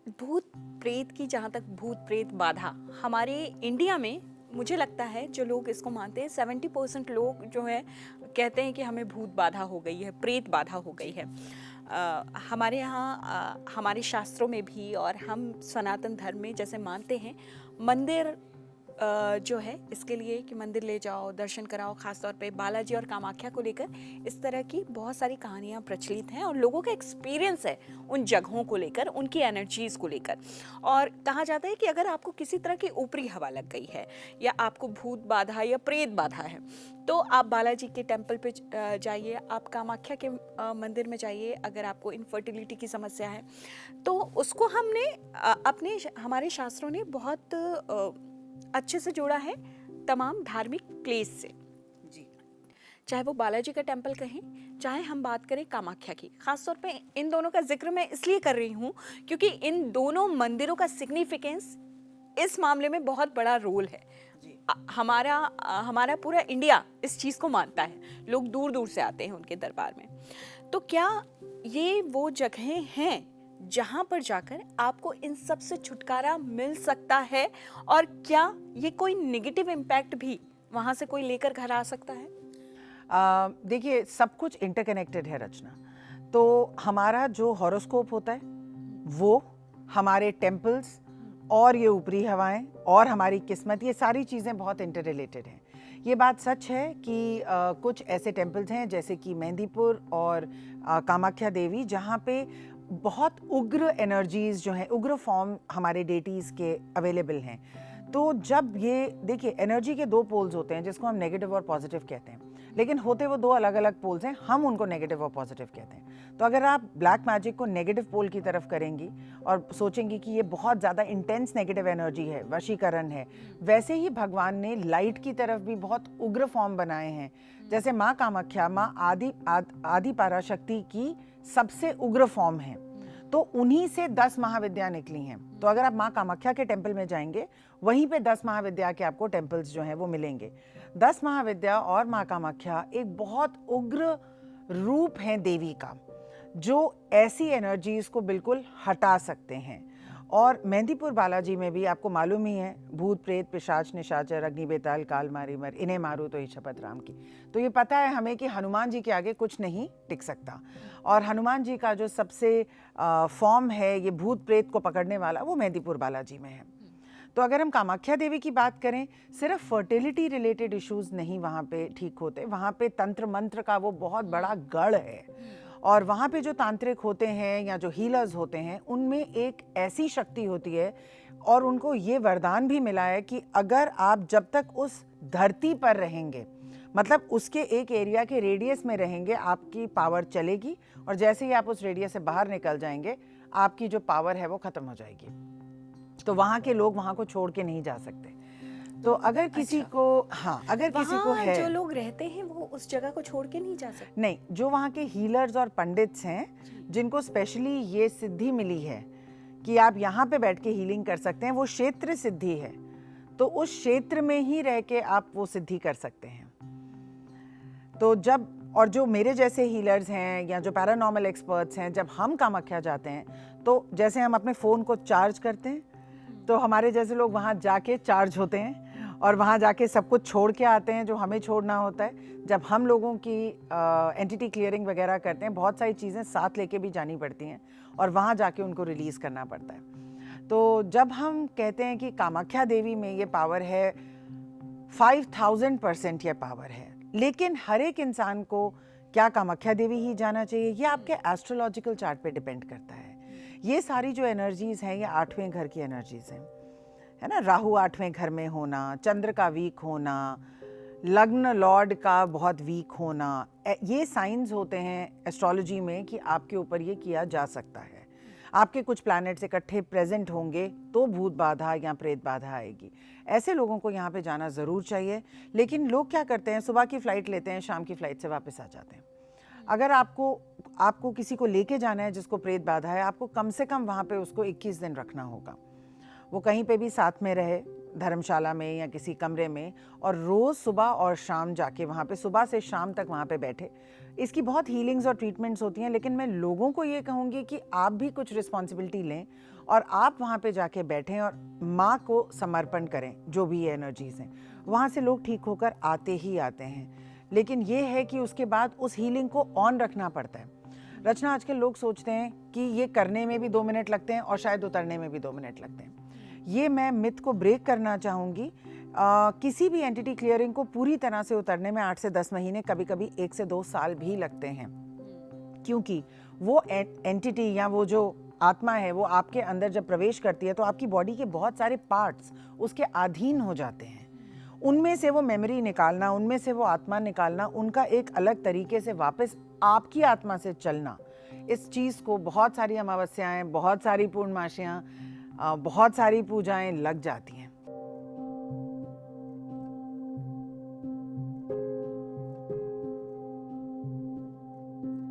भूत प्रेत की, जहाँ तक भूत प्रेत बाधा, हमारे इंडिया में मुझे लगता है जो लोग इसको मानते हैं 70% लोग जो है कहते हैं कि हमें भूत बाधा हो गई है, प्रेत बाधा हो गई है। हमारे यहाँ हमारे शास्त्रों में भी, और हम सनातन धर्म में जैसे मानते हैं, मंदिर जो है इसके लिए कि मंदिर ले जाओ, दर्शन कराओ। खासतौर पे बालाजी और कामाख्या को लेकर इस तरह की बहुत सारी कहानियाँ प्रचलित हैं और लोगों का एक्सपीरियंस है उन जगहों को लेकर, उनकी एनर्जीज़ को लेकर। और कहा जाता है कि अगर आपको किसी तरह की ऊपरी हवा लग गई है या आपको भूत बाधा या प्रेत बाधा है, तो आप बालाजी के टेम्पल पे जाइए, आप कामाख्या के मंदिर में जाइए। अगर आपको इनफर्टिलिटी की समस्या है तो उसको हमने अपने हमारे शास्त्रों ने बहुत अच्छे से जोड़ा है तमाम धार्मिक प्लेस से जी। चाहे वो बालाजी का टेम्पल कहें, चाहे हम बात करें कामाख्या की। खासतौर पे इन दोनों का जिक्र मैं इसलिए कर रही हूँ क्योंकि इन दोनों मंदिरों का सिग्निफिकेंस इस मामले में बहुत बड़ा रोल है। हमारा पूरा इंडिया इस चीज़ को मानता है, लोग दूर दूर से आते हैं उनके दरबार में। तो क्या ये वो जगहें हैं जहां पर जाकर आपको इन सब से छुटकारा मिल सकता है, और क्या ये कोई नेगेटिव इम्पैक्ट भी वहां से कोई लेकर घर आ सकता है? देखिए, सब कुछ इंटरकनेक्टेड है रचना। तो हमारा जो हॉरोस्कोप होता है वो, हमारे टेम्पल्स और ये ऊपरी हवाएं और हमारी किस्मत, ये सारी चीज़ें बहुत इंटर रिलेटेड हैं। ये बात सच है कि कुछ ऐसे टेम्पल्स हैं जैसे कि मेहंदीपुर और कामाख्या देवी, जहाँ पे बहुत उग्र एनर्जीज जो हैं, उग्र फॉर्म हमारे डेटीज़ के अवेलेबल हैं। तो जब ये देखिए, एनर्जी के दो पोल्स होते हैं जिसको हम नेगेटिव और पॉजिटिव कहते हैं, लेकिन होते वो दो अलग अलग पोल्स हैं, हम उनको नेगेटिव और पॉजिटिव कहते हैं। तो अगर आप ब्लैक मैजिक को नेगेटिव पोल की तरफ करेंगी और सोचेंगी कि ये बहुत ज़्यादा इंटेंस नेगेटिव एनर्जी है, वशीकरण है, वैसे ही भगवान ने लाइट की तरफ भी बहुत उग्र फॉर्म बनाए हैं। जैसे माँ कामाख्या, माँ आदि पराशक्ति की सबसे उग्र फॉर्म है, तो उन्हीं से 10 महाविद्या निकली हैं। तो अगर आप माँ कामाख्या के टेम्पल में जाएंगे, वहीं पे 10 महाविद्या के आपको टेम्पल्स जो हैं वो मिलेंगे। 10 महाविद्या और माँ कामाख्या एक बहुत उग्र रूप हैं देवी का, जो ऐसी एनर्जीज को बिल्कुल हटा सकते हैं। और मेहंदीपुर बालाजी में भी आपको मालूम ही है, भूत प्रेत पिशाच निशाचर अग्नि बेताल काल मारी मर, इन्हें मारू तो ही शपथ राम की। तो ये पता है हमें कि हनुमान जी के आगे कुछ नहीं टिक सकता। और हनुमान जी का जो सबसे फॉर्म है ये भूत प्रेत को पकड़ने वाला, वो मेहंदीपुर बालाजी में है। तो अगर हम कामाख्या देवी की बात करें, सिर्फ फर्टिलिटी रिलेटेड इश्यूज नहीं वहाँ पे ठीक होते, वहाँ पे तंत्र मंत्र का वो बहुत बड़ा गढ़ है। और वहाँ पे जो तांत्रिक होते हैं या जो हीलर्स होते हैं, उनमें एक ऐसी शक्ति होती है और उनको ये वरदान भी मिला है कि अगर आप जब तक उस धरती पर रहेंगे, मतलब उसके एक एरिया के रेडियस में रहेंगे, आपकी पावर चलेगी, और जैसे ही आप उस रेडियस से बाहर निकल जाएंगे, आपकी जो पावर है वो खत्म हो जाएगी। तो वहाँ के लोग वहाँ को छोड़ के नहीं जा सकते। तो अगर किसी को, हाँ, अगर किसी को है, जो लोग रहते हैं वो उस जगह को छोड़ के नहीं जा सकते। नहीं, जो वहाँ के हीलर्स और पंडित्स हैं, जिनको स्पेशली ये सिद्धि मिली है कि आप यहाँ पे बैठ के हीलिंग कर सकते हैं, वो क्षेत्र सिद्धि है, तो उस क्षेत्र में ही रह के आप वो सिद्धि कर सकते हैं। तो जब, और जो मेरे जैसे हीलर्स हैं या जो पैरानॉर्मल एक्सपर्ट्स हैं, जब हम कामाख्या जाते हैं, तो जैसे हम अपने फ़ोन को चार्ज करते हैं, तो हमारे जैसे लोग वहाँ जाके चार्ज होते हैं और वहाँ जाके सब कुछ छोड़ के आते हैं जो हमें छोड़ना होता है। जब हम लोगों की एंटिटी क्लियरिंग वगैरह करते हैं, बहुत सारी चीज़ें साथ लेके भी जानी पड़ती हैं और वहाँ जाके उनको रिलीज़ करना पड़ता है। तो जब हम कहते हैं कि कामाख्या देवी में ये पावर है, 5000% ये पावर है, लेकिन हर एक इंसान को क्या कामाख्या देवी ही जाना चाहिए, ये आपके एस्ट्रोलॉजिकल चार्ट पे डिपेंड करता है। ये सारी जो एनर्जीज़ हैं, ये 8वें घर की एनर्जीज़ हैं, है ना। राहु 8वें घर में होना, चंद्र का वीक होना, लग्न लॉर्ड का बहुत वीक होना, ये साइंस होते हैं एस्ट्रोलॉजी में कि आपके ऊपर ये किया जा सकता है। आपके कुछ प्लैनेट्स इकट्ठे प्रेजेंट होंगे तो भूत बाधा या प्रेत बाधा आएगी। ऐसे लोगों को यहाँ पे जाना ज़रूर चाहिए, लेकिन लोग क्या करते हैं, सुबह की फ़्लाइट लेते हैं, शाम की फ़्लाइट से वापस आ जाते हैं। अगर आपको किसी को लेके जाना है जिसको प्रेत बाधा है, आपको कम से कम वहाँ पे उसको 21 दिन रखना होगा। वो कहीं पे भी साथ में रहे, धर्मशाला में या किसी कमरे में, और रोज़ सुबह और शाम जाके वहाँ पे, सुबह से शाम तक वहाँ पे बैठे, इसकी बहुत हीलिंग्स और ट्रीटमेंट्स होती हैं, लेकिन मैं लोगों को ये कहूँगी कि आप भी कुछ रिस्पॉन्सिबिलिटी लें और आप वहाँ पे जाके बैठें और माँ को समर्पण करें। जो भी एनर्जीज़ हैं वहाँ से लोग ठीक होकर आते ही आते हैं, लेकिन ये है कि उसके बाद उस हीलिंग को ऑन रखना पड़ता है। रचना, आजकल लोग सोचते हैं कि ये करने में भी 2 मिनट लगते हैं और शायद उतरने में भी 2 मिनट लगते हैं। ये मैं मिथ को ब्रेक करना चाहूँगी। किसी भी एंटिटी क्लियरिंग को पूरी तरह से उतरने में 8 से 10 महीने, कभी कभी 1 से 2 साल भी लगते हैं, क्योंकि वो एंटिटी या वो जो आत्मा है वो आपके अंदर जब प्रवेश करती है तो आपकी बॉडी के बहुत सारे पार्ट्स उसके अधीन हो जाते हैं। उनमें से वो मेमोरी निकालना, उनमें से वो आत्मा निकालना, उनका एक अलग तरीके से वापस आपकी आत्मा से चलना, इस चीज़ को बहुत सारी अमावस्याएं, बहुत सारी पूर्णमासियाँ, बहुत सारी पूजाएं लग जाती हैं।